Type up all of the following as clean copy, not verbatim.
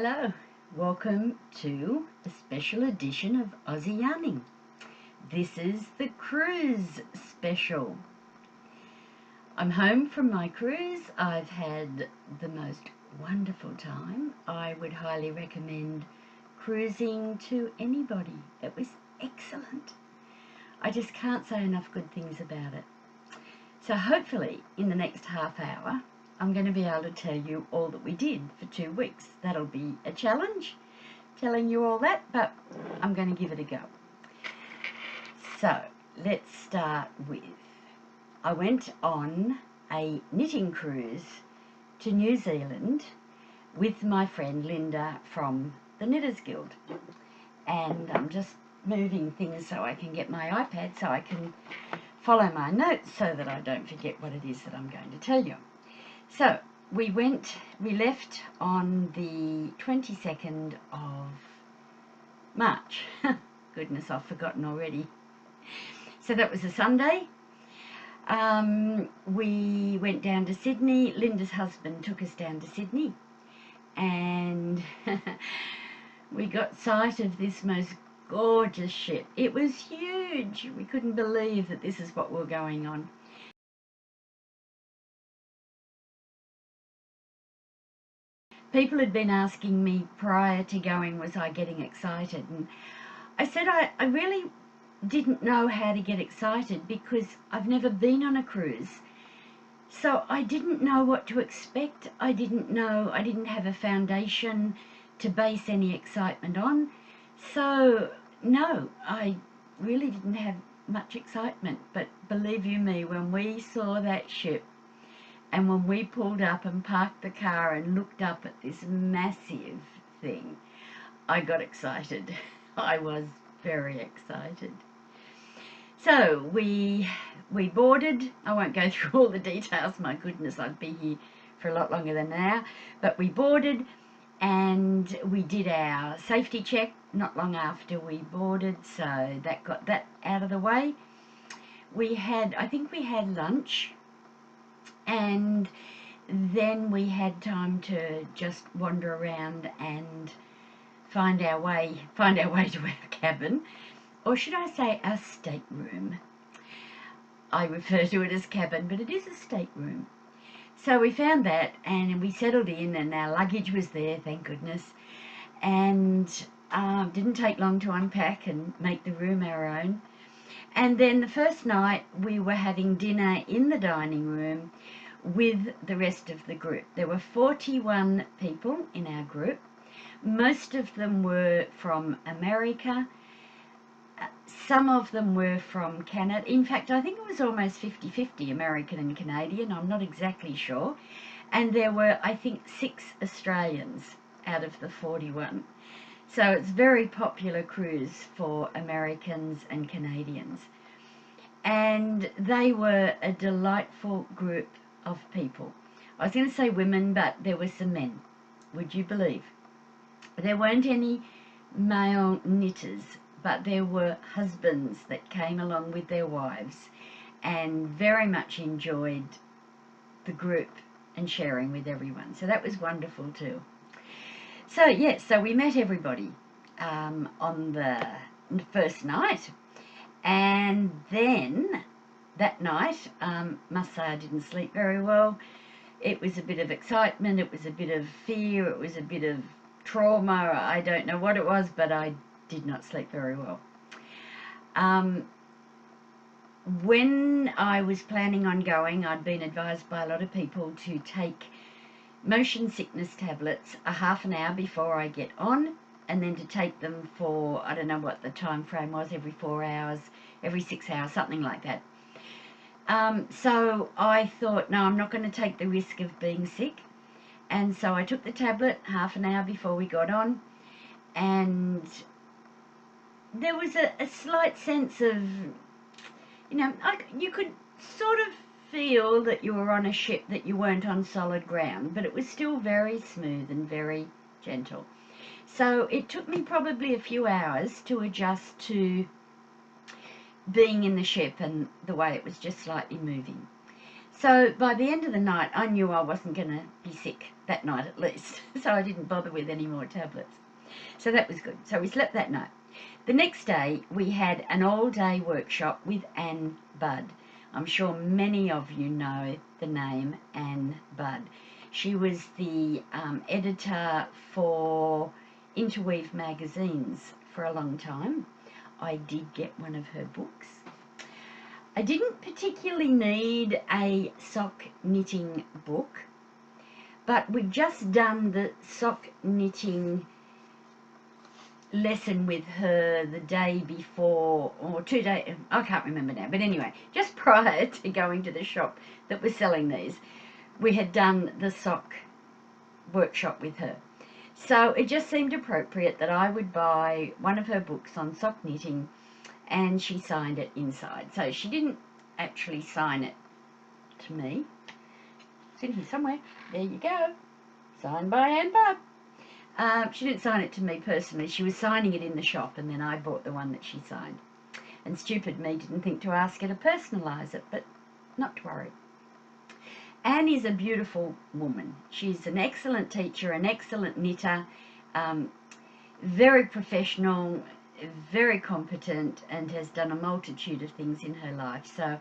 Hello, welcome to a special edition of Aussie Yarning. This is the cruise special. I'm home from my cruise. I've had the most wonderful time. I would highly recommend cruising to anybody. It was excellent. I just can't say enough good things about it. So hopefully in the next half hour I'm going to be able to tell you all that we did for 2 weeks. That'll be a challenge, telling you all that, but I'm going to give it a go. So, let's start with, I went on a knitting cruise to New Zealand with my friend Linda from the Knitters Guild. And I'm just moving things so I can get my iPad so I can follow my notes so that I don't forget what it is that I'm going to tell you. So, we left on the 22nd of March. Goodness, I've forgotten already. So that was a Sunday. We went down to Sydney. Linda's husband took us down to Sydney. And we got sight of this most gorgeous ship. It was huge. We couldn't believe that this is what we were going on. People had been asking me prior to going, was I getting excited? And I said I really didn't know how to get excited because I've never been on a cruise. So I didn't know what to expect. I didn't have a foundation to base any excitement on. So no, I really didn't have much excitement. But believe you me, when we saw that ship, and when we pulled up and parked the car and looked up at this massive thing, I got excited. I was very excited. So we boarded. I won't go through all the details. My goodness, I'd be here for a lot longer than an hour. But we boarded and we did our safety check not long after we boarded. So that got that out of the way. I think we had lunch. And then we had time to just wander around and find our way to our cabin, or should I say our stateroom. I refer to it as cabin, but it is a stateroom. So we found that and we settled in and our luggage was there, thank goodness, and didn't take long to unpack and make the room our own. And then the first night we were having dinner in the dining room with the rest of the group. There were 41 people in our group. Most of them were from America. Some of them were from Canada. In fact, I think it was almost 50-50 American and Canadian. I'm not exactly sure. And there were, I think, 6 Australians out of the 41. So it's a very popular cruise for Americans and Canadians. And they were a delightful group of people. I was going to say women, but there were some men. Would you believe? There weren't any male knitters, but there were husbands that came along with their wives and very much enjoyed the group and sharing with everyone. So that was wonderful too. So yes, so we met everybody on the first night, and then that night, must say I didn't sleep very well. It was a bit of excitement, it was a bit of fear, it was a bit of trauma. I don't know what it was, but I did not sleep very well. When I was planning on going, I'd been advised by a lot of people to take motion sickness tablets a half an hour before I get on, and then to take them for, I don't know what the time frame was, every 4 hours, every 6 hours, something like that. So I thought, no, I'm not going to take the risk of being sick. And so I took the tablet half an hour before we got on. And there was a slight sense of, you know, you could sort of feel that you were on a ship, that you weren't on solid ground. But it was still very smooth and very gentle. So it took me probably a few hours to adjust to being in the ship and the way it was just slightly moving. So by the end of the night, I knew I wasn't going to be sick that night at least. So I didn't bother with any more tablets. So that was good. So we slept that night. The next day, we had an all-day workshop with Anne Budd. I'm sure many of you know the name Anne Budd. She was the editor for Interweave magazines for a long time. I did get one of her books. I didn't particularly need a sock knitting book, but we'd just done the sock knitting lesson with her the day before, or 2 days, I can't remember now, but anyway, just prior to going to the shop that was selling these, we had done the sock workshop with her. So it just seemed appropriate that I would buy one of her books on sock knitting, and she signed it inside. So she didn't actually sign it to me. It's in here somewhere. There you go. Signed by Anne Budd. She didn't sign it to me personally. She was signing it in the shop, and then I bought the one that she signed. And stupid me didn't think to ask her to personalise it, but not to worry. Anne is a beautiful woman. She's an excellent teacher, an excellent knitter, very professional, very competent, and has done a multitude of things in her life. So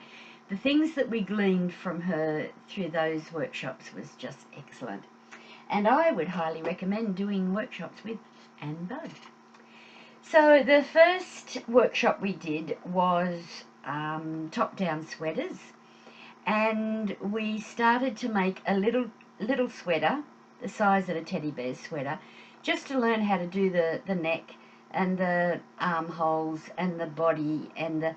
the things that we gleaned from her through those workshops was just excellent. And I would highly recommend doing workshops with Anne Budd. So the first workshop we did was top-down sweaters, and we started to make a little sweater, the size of a teddy bear sweater, just to learn how to do the neck and the armholes and the body and the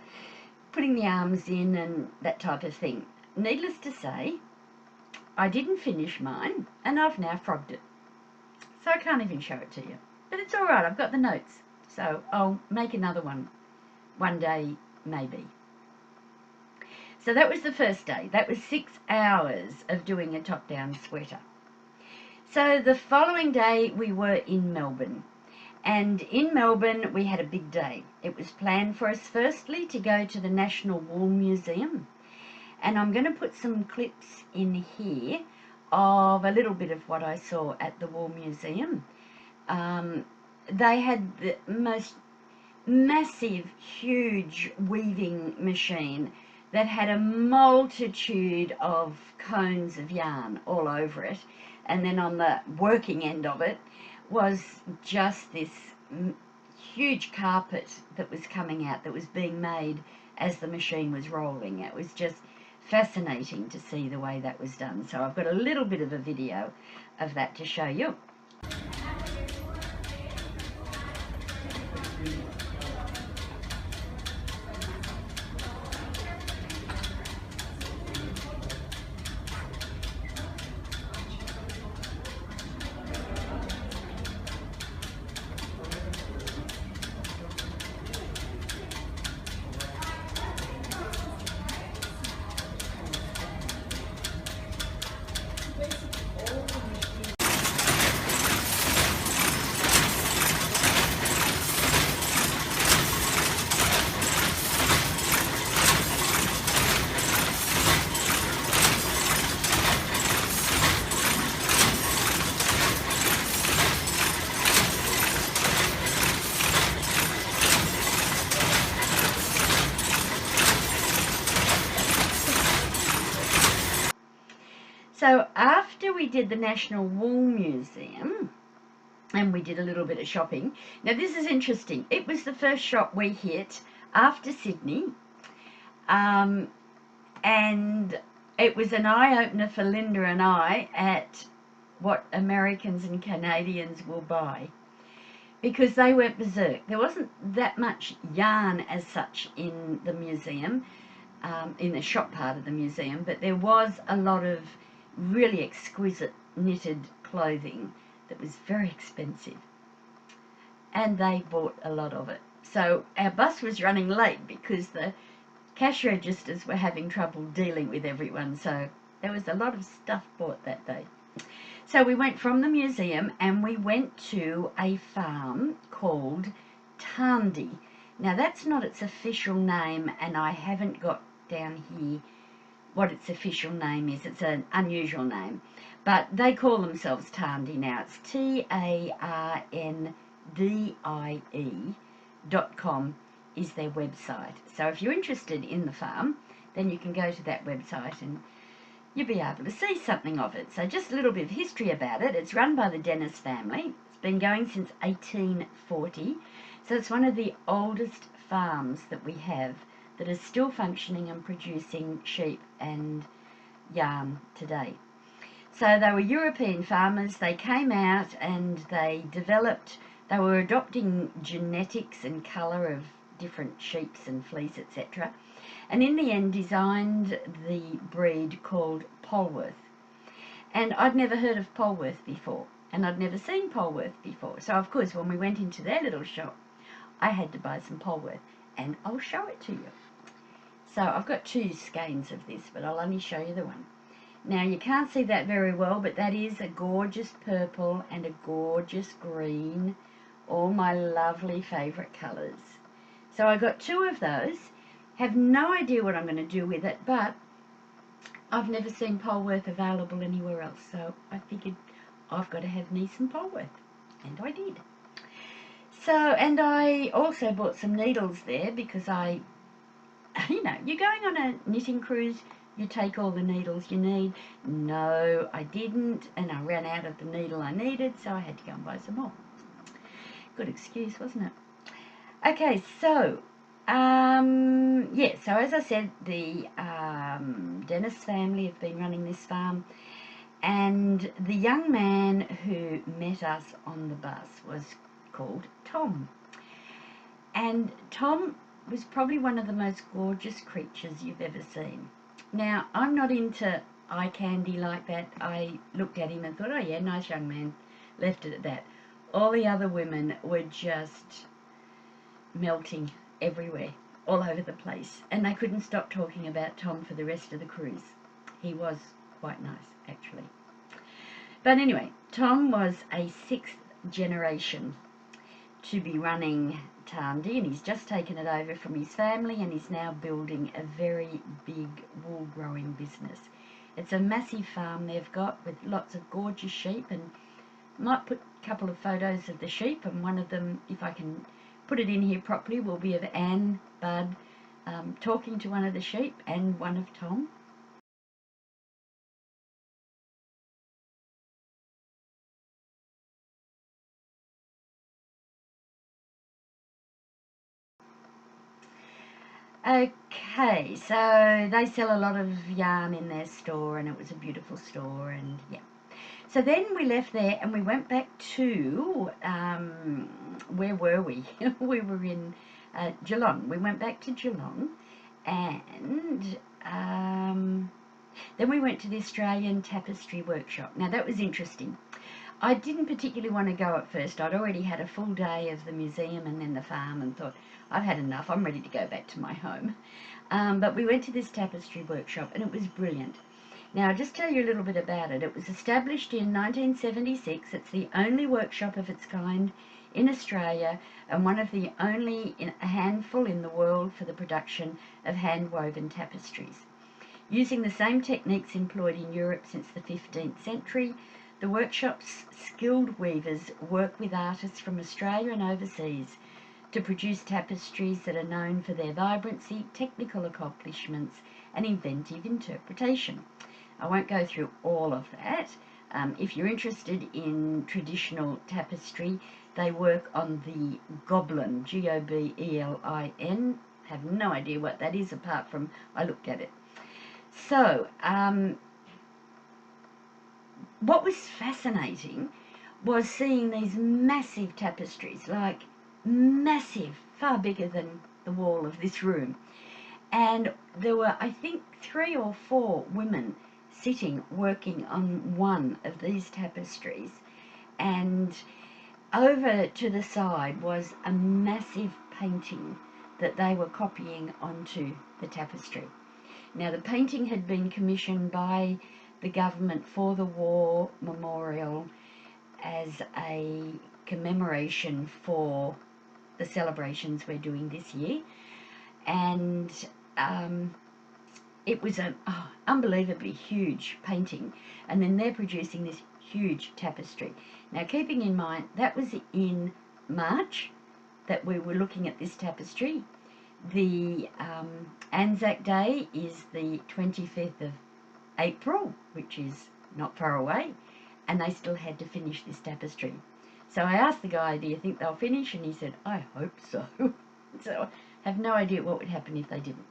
putting the arms in and that type of thing. Needless to say, I didn't finish mine, and I've now frogged it. So I can't even show it to you. But it's all right, I've got the notes. So I'll make another one day, maybe. So that was the first day. That was 6 hours of doing a top-down sweater. So the following day we were in Melbourne. And in Melbourne we had a big day. It was planned for us firstly to go to the National Wool Museum. And I'm going to put some clips in here of a little bit of what I saw at the Wool Museum. They had the most massive, huge weaving machine that had a multitude of cones of yarn all over it. And then on the working end of it was just this huge carpet that was coming out, that was being made as the machine was rolling. It was just fascinating to see the way that was done. So I've got a little bit of a video of that to show you. So after we did the National Wool Museum, and we did a little bit of shopping. Now this is interesting. It was the first shop we hit after Sydney, and it was an eye-opener for Linda and I at what Americans and Canadians will buy, because they went berserk. There wasn't that much yarn as such in the museum, in the shop part of the museum, but there was a lot of really exquisite knitted clothing that was very expensive, and they bought a lot of it. So our bus was running late because the cash registers were having trouble dealing with everyone, so there was a lot of stuff bought that day. So we went from the museum and we went to a farm called Tarndie. Now that's not its official name, and I haven't got down here what its official name is. It's an unusual name, but they call themselves Tarndie now. It's TARNDIE.com is their website. So if you're interested in the farm, then you can go to that website and you'll be able to see something of it. So just a little bit of history about it. It's run by the Dennis family. It's been going since 1840. So it's one of the oldest farms that we have that is still functioning and producing sheep and yarn today. So they were European farmers. They came out and they developed, they were adopting genetics and colour of different sheeps and fleece, etc. And in the end designed the breed called Polworth. And I'd never heard of Polworth before, and I'd never seen Polworth before. So of course when we went into their little shop, I had to buy some Polworth, and I'll show it to you. So I've got two skeins of this, but I'll only show you the one. Now you can't see that very well, but that is a gorgeous purple and a gorgeous green, all my lovely favourite colours. So I got two of those, have no idea what I'm going to do with it, but I've never seen Polworth available anywhere else, so I figured I've got to have me some Polworth, and I did. So, and I also bought some needles there because you know, you're going on a knitting cruise, you take all the needles you need. No, I didn't, and I ran out of the needle I needed, so I had to go and buy some more. Good excuse, wasn't it? Okay, so, yeah, so as I said, the Dennis family have been running this farm, and the young man who met us on the bus was called Tom. And Tom was probably one of the most gorgeous creatures you've ever seen. Now, I'm not into eye candy like that. I looked at him and thought, oh yeah, nice young man. Left it at that. All the other women were just melting everywhere, all over the place. And they couldn't stop talking about Tom for the rest of the cruise. He was quite nice, actually. But anyway, Tom was a 6th generation to be running Tarndie, and he's just taken it over from his family, and he's now building a very big wool growing business. It's a massive farm they've got with lots of gorgeous sheep, and I might put a couple of photos of the sheep, and one of them, if I can put it in here properly, will be of Anne Budd talking to one of the sheep and one of Tom. Okay, so they sell a lot of yarn in their store, and it was a beautiful store, and yeah. So then we left there and we went back to, where were we? We were in Geelong. We went back to Geelong, and then we went to the Australian Tapestry Workshop. Now that was interesting. I didn't particularly want to go at first. I'd already had a full day of the museum and then the farm, and thought, I've had enough, I'm ready to go back to my home. But we went to this tapestry workshop, and it was brilliant. Now, I'll just tell you a little bit about it. It was established in 1976. It's the only workshop of its kind in Australia, and one of the only in a handful in the world for the production of hand-woven tapestries. Using the same techniques employed in Europe since the 15th century, the workshop's skilled weavers work with artists from Australia and overseas to produce tapestries that are known for their vibrancy, technical accomplishments, and inventive interpretation. I won't go through all of that. If you're interested in traditional tapestry, they work on the Gobelin, G-O-B-E-L-I-N. Have no idea what that is apart from I looked at it. So, what was fascinating was seeing these massive tapestries, like massive, far bigger than the wall of this room. And there were, I think, 3 or 4 women sitting working on one of these tapestries, and over to the side was a massive painting that they were copying onto the tapestry. Now, the painting had been commissioned by the government for the war memorial as a commemoration for the celebrations we're doing this year, and it was an unbelievably huge painting, and then they're producing this huge tapestry. Now, keeping in mind, that was in March that we were looking at this tapestry. The Anzac Day is the 25th of April, which is not far away, and they still had to finish this tapestry. So I asked the guy, do you think they'll finish? And he said, I hope so. So I have no idea what would happen if they didn't.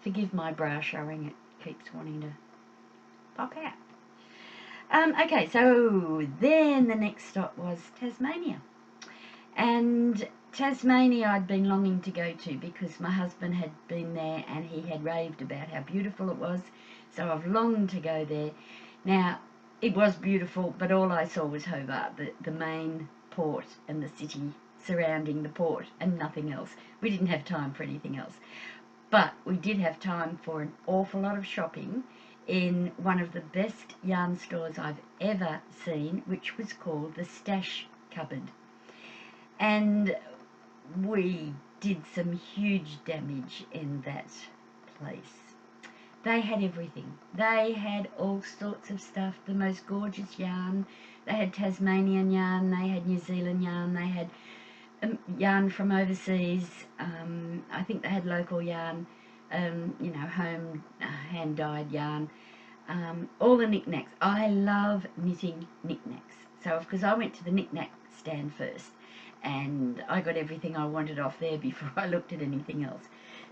Forgive my brow showing, it keeps wanting to pop out. Okay, so then the next stop was Tasmania. And Tasmania I'd been longing to go to because my husband had been there and he had raved about how beautiful it was. So I've longed to go there. Now, it was beautiful, but all I saw was Hobart, the main port and the city surrounding the port, and nothing else. We didn't have time for anything else. But we did have time for an awful lot of shopping in one of the best yarn stores I've ever seen, which was called the Stash Cupboard. And we did some huge damage in that place. They had everything. They had all sorts of stuff, the most gorgeous yarn. They had Tasmanian yarn, they had New Zealand yarn, they had yarn from overseas. I think they had local yarn, you know, home hand-dyed yarn. All the knickknacks. I love knitting knickknacks. So, of course, I went to the knickknack stand first, and I got everything I wanted off there before I looked at anything else.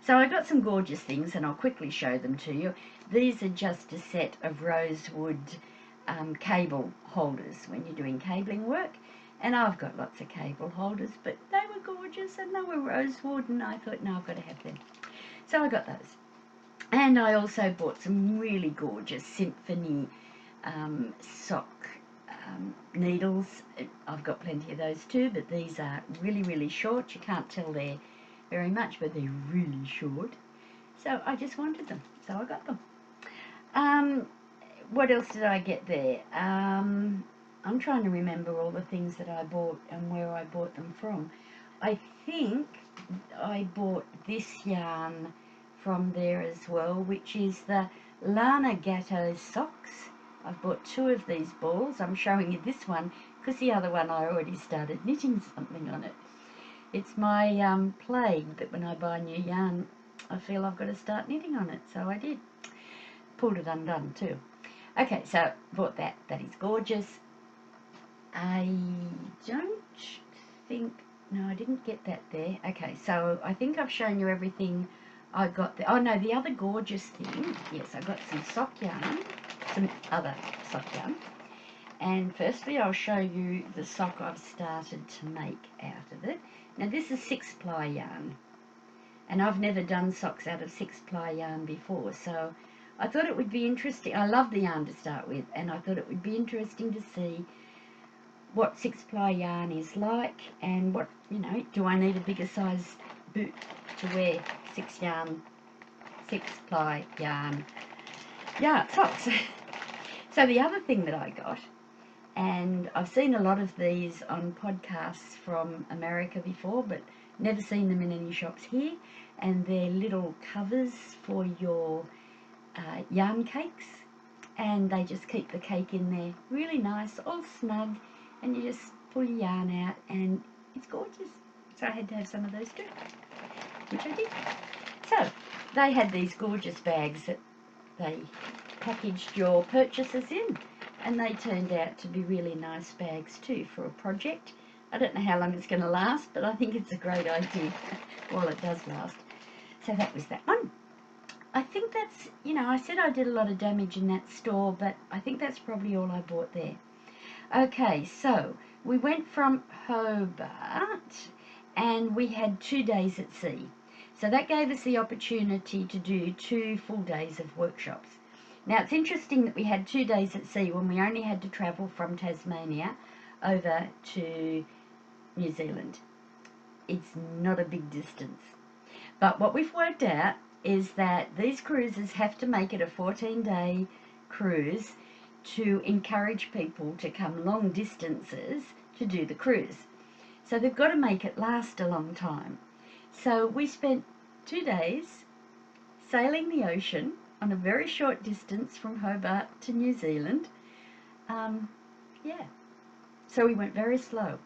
So I got some gorgeous things, and I'll quickly show them to you. These are just a set of rosewood cable holders when you're doing cabling work. And I've got lots of cable holders, but they were gorgeous and they were rosewood, and I thought, no, I've got to have them. So I got those. And I also bought some really gorgeous symphony sock needles. I've got plenty of those too, but these are really, really short. You can't tell they're very much, but they're really short. So I just wanted them, so I got them. What else did I get there? I'm trying to remember all the things that I bought and where I bought them from. I think I bought this yarn from there as well, which is the Lana Gatto socks. I've bought 2 of these balls. I'm showing you this one because the other one I already started knitting something on it. It's my plague that when I buy new yarn, I feel I've got to start knitting on it, so I did. Pulled it undone too. Okay, so bought that. That is gorgeous. I don't think, no, I didn't get that there. Okay, so I think I've shown you everything I got there. Oh no, the other gorgeous thing, yes, I got some sock yarn, some other sock yarn. And firstly, I'll show you the sock I've started to make out of it. Now this is 6-ply yarn, and I've never done socks out of 6-ply yarn before, so I thought it would be interesting. I love the yarn to start with, and I thought it would be interesting to see what 6-ply yarn is like, and what, you know, do I need a bigger size boot to wear 6-ply yarn socks. So the other thing that I got, and I've seen a lot of these on podcasts from America before, but never seen them in any shops here, and they're little covers for your yarn cakes, and they just keep the cake in there really nice, all snug, and you just pull your yarn out and it's gorgeous. So I had to have some of those too, which I did. So they had these gorgeous bags that they packaged your purchases in, and they turned out to be really nice bags too for a project. I don't know how long it's going to last, but I think it's a great idea while it does last. So that was that one. I think that's, you know, I said I did a lot of damage in that store, but I think that's probably all I bought there. Okay, so we went from Hobart and we had 2 days at sea. So that gave us the opportunity to do 2 full days of workshops. Now it's interesting that we had 2 days at sea when we only had to travel from Tasmania over to New Zealand. It's not a big distance. But what we've worked out is that these cruises have to make it a 14-day cruise to encourage people to come long distances to do the cruise. So they've got to make it last a long time. So we spent 2 days sailing the ocean on a very short distance from Hobart to New Zealand. Yeah, so we went very slow.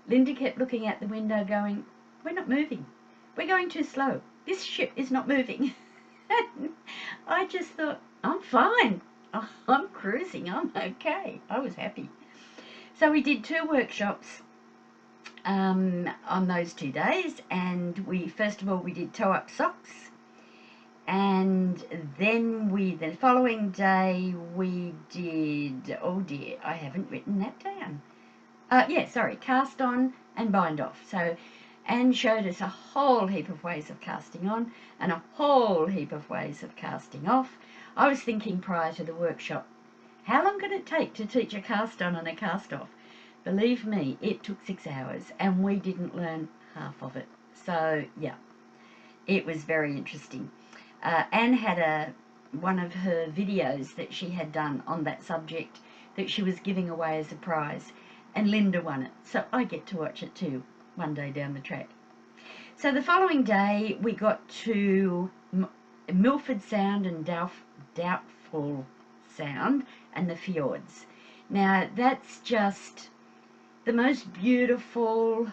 Linda kept looking out the window going, we're not moving. We're going too slow. This ship is not moving. I just thought, I'm fine. I'm cruising. I'm okay. I was happy. So we did 2 workshops on those 2 days, and first of all we did toe-up socks, and then the following day we did, oh dear, I haven't written that down. Cast on and bind off. So Anne showed us a whole heap of ways of casting on and a whole heap of ways of casting off. I was thinking prior to the workshop, how long can it take to teach a cast on and a cast off? Believe me, it took 6 hours and we didn't learn half of it. So yeah, it was very interesting. Anne had one of her videos that she had done on that subject that she was giving away as a prize, and Linda won it, so I get to watch it too one day down the track. So the following day we got to Milford Sound and Doubtful Sound and the fjords. Now that's just the most beautiful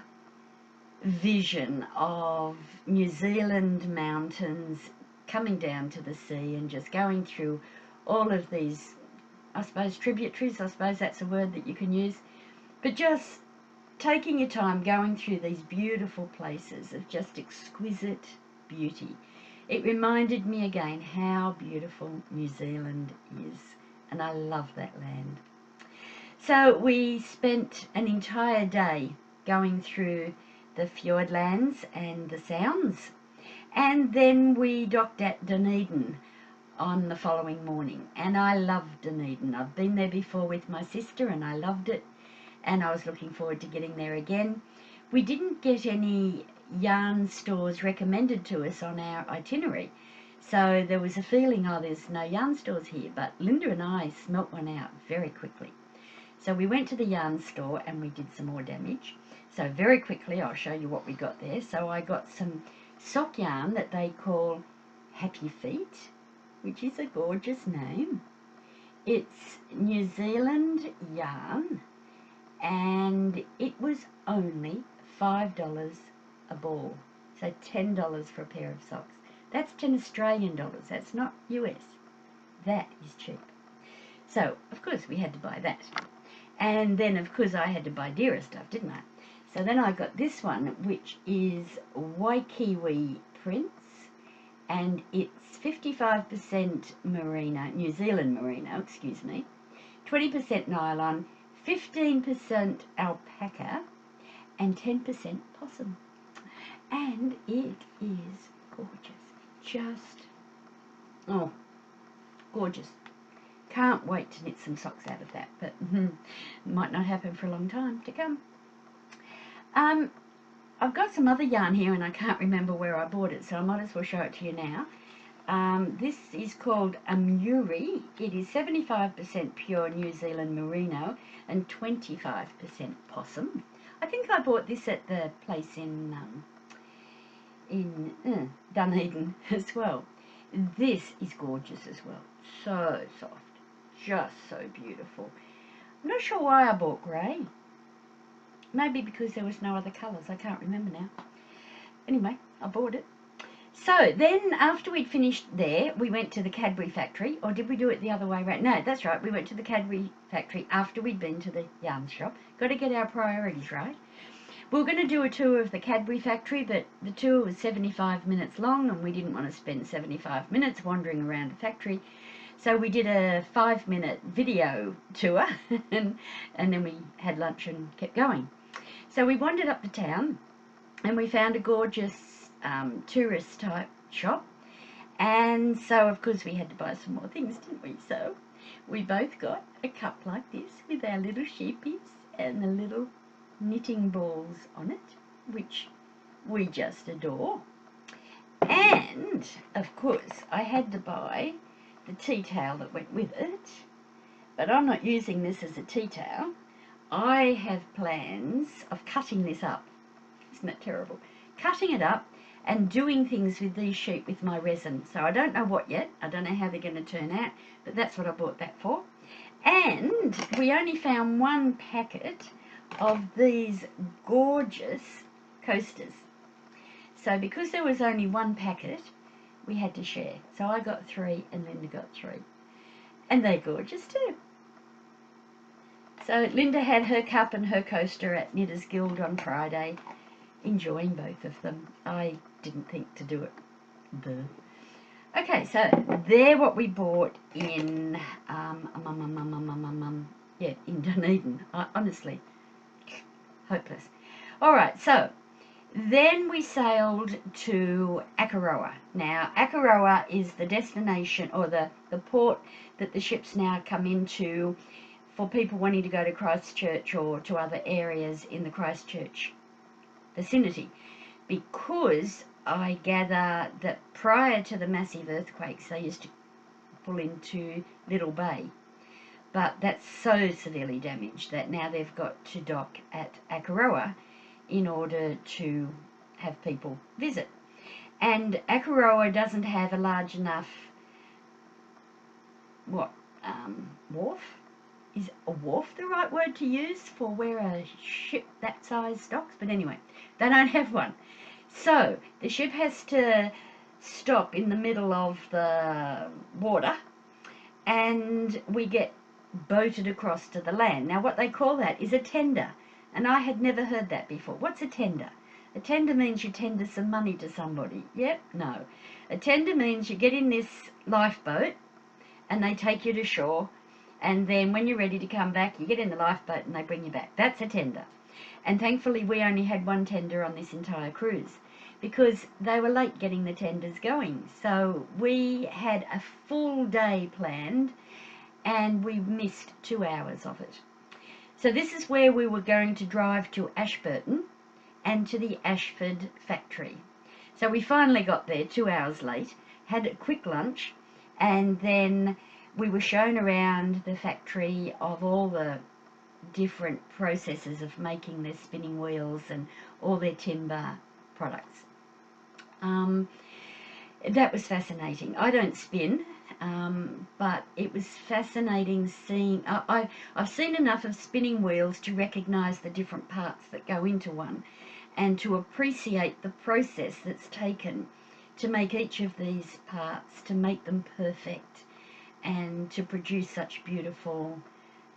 vision of New Zealand mountains coming down to the sea and just going through all of these, I suppose, tributaries, I suppose that's a word that you can use, but just taking your time going through these beautiful places of just exquisite beauty. It reminded me again how beautiful New Zealand is, and I love that land. So we spent an entire day going through the Fiordlands and the Sounds, and then we docked at Dunedin on the following morning, and I loved Dunedin. I've been there before with my sister and I loved it, and I was looking forward to getting there again. We didn't get any yarn stores recommended to us on our itinerary, so there was a feeling, oh, there's no yarn stores here, but Linda and I smelt one out very quickly. So we went to the yarn store and we did some more damage. So very quickly I'll show you what we got there. So I got some sock yarn that they call Happy Feet, which is a gorgeous name. It's New Zealand yarn, and it was only $5 a ball, so $10 for a pair of socks. That's 10 Australian dollars, that's not US. That is cheap. So of course we had to buy that, and then of course I had to buy dearer stuff, didn't I? So then I got this one, which is Waikiwi prints, and it's 55% merino, New Zealand merino, excuse me, 20% nylon, 15% alpaca, and 10% possum. And it is gorgeous. Just, oh, gorgeous. Can't wait to knit some socks out of that, but might not happen for a long time to come. I've got some other yarn here and I can't remember where I bought it, so I might as well show it to you now. This is called Amuri. It is 75% pure New Zealand merino and 25% possum. I think I bought this at the place in Dunedin as well. This is gorgeous as well. So soft. Just so beautiful. I'm not sure why I bought grey. Maybe because there was no other colours. I can't remember now. Anyway, I bought it. So then after we'd finished there, we went to the Cadbury factory. Or did we do it the other way around? No, that's right. We went to the Cadbury factory after we'd been to the yarn shop. Got to get our priorities right. We were going to do a tour of the Cadbury factory, but the tour was 75 minutes long and we didn't want to spend 75 minutes wandering around the factory. So we did a 5-minute video tour and then we had lunch and kept going. So we wandered up the town and we found a gorgeous tourist type shop, and so of course we had to buy some more things, didn't we? So we both got a cup like this with our little sheepies and the little knitting balls on it, which we just adore. And of course I had to buy the tea towel that went with it, but I'm not using this as a tea towel. I have plans of cutting this up. Isn't that terrible? Cutting it up and doing things with these sheep with my resin. So I don't know what yet. I don't know how they're going to turn out, but that's what I bought that for. And we only found one packet of these gorgeous coasters. So because there was only one packet, we had to share. So I got 3 and Linda got 3. And they're gorgeous too. So Linda had her cup and her coaster at Knitters Guild on Friday, enjoying both of them. I didn't think to do it. Duh. Okay, so they're what we bought in, in Dunedin. Honestly, hopeless. All right, so then we sailed to Akaroa. Now, Akaroa is the destination or the port that the ships now come into for people wanting to go to Christchurch or to other areas in the Christchurch vicinity, because I gather that prior to the massive earthquakes they used to pull into Little Bay, but that's so severely damaged that now they've got to dock at Akaroa in order to have people visit. And Akaroa doesn't have a large enough wharf. Is a wharf the right word to use for where a ship that size docks? But anyway, they don't have one. So the ship has to stop in the middle of the water and we get boated across to the land. Now what they call that is a tender, and I had never heard that before. What's a tender? A tender means you tender some money to somebody. Yep, no. A tender means you get in this lifeboat and they take you to shore, and then when you're ready to come back, you get in the lifeboat and they bring you back. That's a tender. And thankfully we only had one tender on this entire cruise because they were late getting the tenders going. So we had a full day planned and we missed 2 hours of it. So this is where we were going to drive to Ashburton and to the Ashford factory. So we finally got there 2 hours late, had a quick lunch, and then we were shown around the factory of all the different processes of making their spinning wheels and all their timber products. That was fascinating. I don't spin, but it was fascinating seeing. I've seen enough of spinning wheels to recognise the different parts that go into one and to appreciate the process that's taken to make each of these parts, to make them perfect and to produce such beautiful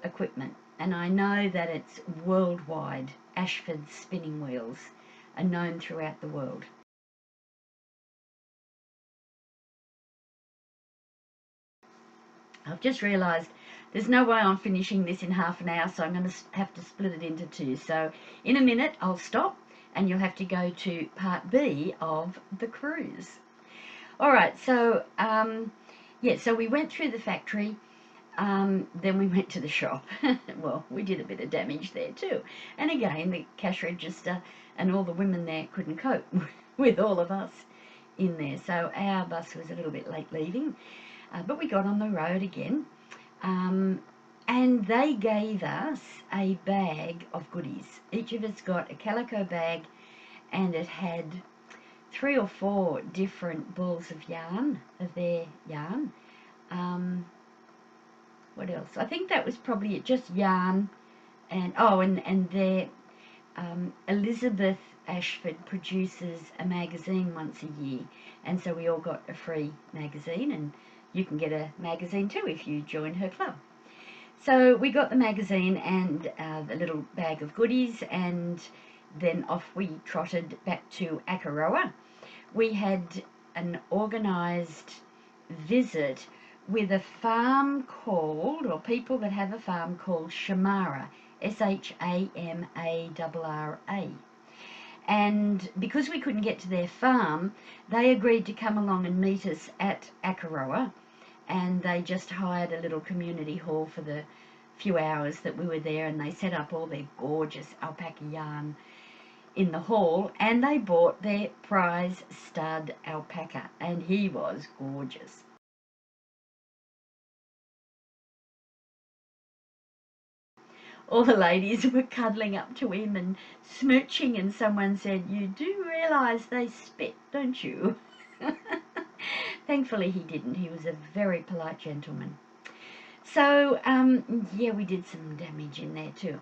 equipment. And I know that it's worldwide. Ashford spinning wheels are known throughout the world. I've just realised there's no way I'm finishing this in half an hour, so I'm going to have to split it into 2. So in a minute I'll stop and you'll have to go to part B of the cruise. Alright, so so we went through the factory, then we went to the shop. Well, we did a bit of damage there too. And again, the cash register and all the women there couldn't cope with all of us in there. So our bus was a little bit late leaving, but we got on the road again. And they gave us a bag of goodies. Each of us got a calico bag, and it had 3 or 4 different balls of yarn, of their yarn. What else? I think that was probably it, just yarn. And and their Elizabeth Ashford produces a magazine once a year, and so we all got a free magazine, and you can get a magazine too if you join her club. So we got the magazine and the little bag of goodies, and then off we trotted back to Akaroa. We had an organised visit with a farm called, or people that have a farm called Shamara, Shamara. And because we couldn't get to their farm, they agreed to come along and meet us at Akaroa, and they just hired a little community hall for the few hours that we were there, and they set up all their gorgeous alpaca yarn in the hall, and they bought their prize stud alpaca, and he was gorgeous. all the ladies were cuddling up to him and smooching, and someone said, "You do realise they spit, don't you?" Thankfully he didn't. He was a very polite gentleman. So, yeah, we did some damage in there too.